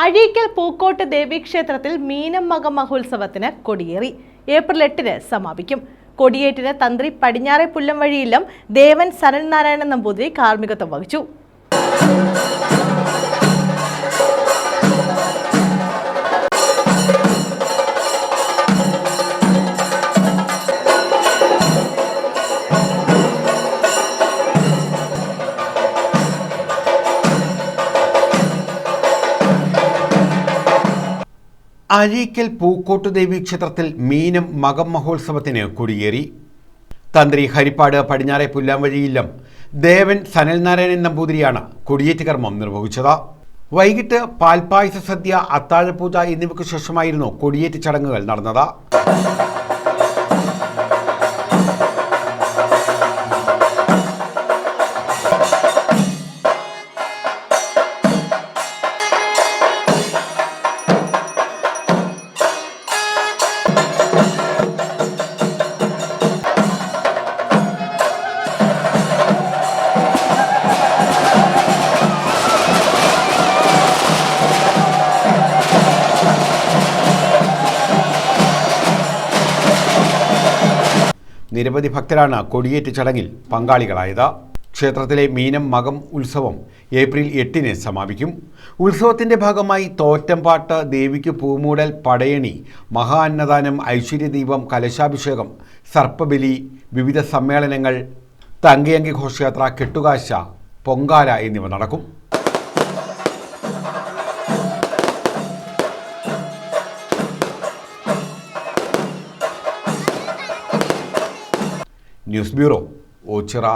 അഴീക്കൽ പൂക്കോട്ട് ദേവീക്ഷേത്രത്തിൽ മീനം മകം മഹോത്സവത്തിന് കൊടിയേറി. ഏപ്രിൽ 8-ന് സമാപിക്കും. കൊടിയേറ്റിന് തന്ത്രി പടിഞ്ഞാറെ പുല്ലം വഴിയിലും ദേവൻ സനൽനാരായണൻ നമ്പൂതിരി കാർമ്മികത്വം വഹിച്ചു. അഴീക്കൽ പൂക്കോട്ട് ദേവീക്ഷേത്രത്തിൽ മീനം മകം മഹോത്സവത്തിന് കൊടിയേറി. തന്ത്രി ഹരിപ്പാട് പടിഞ്ഞാറെ പുല്ലാം വഴിയില്ലം ദേവൻ സനൽനാരായണൻ നമ്പൂതിരിയാണ് കൊടിയേറ്റ് കർമ്മം നിർവഹിച്ചത്. വൈകിട്ട് പാൽപ്പായസ സദ്യ, അത്താഴപൂജ എന്നിവയ്ക്ക് ശേഷമായിരുന്നു കൊടിയേറ്റ് ചടങ്ങുകൾ നടന്നത്. നിരവധി ഭക്തരാണ് കൊടിയേറ്റ് ചടങ്ങിൽ പങ്കാളികളായത്. ക്ഷേത്രത്തിലെ മീനം മകം ഉത്സവം ഏപ്രിൽ 8-ന് സമാപിക്കും. ഉത്സവത്തിൻ്റെ ഭാഗമായി തോറ്റംപാട്ട്, ദേവിക്ക് പൂമൂടൽ, പടയണി, മഹാ അന്നദാനം, ഐശ്വര്യദീപം, കലശാഭിഷേകം, സർപ്പബലി, വിവിധ സമ്മേളനങ്ങൾ, തങ്കയങ്കി ഘോഷയാത്ര, കെട്ടുകാശ, പൊങ്കാല എന്നിവ നടക്കും. News bureau, Ochira.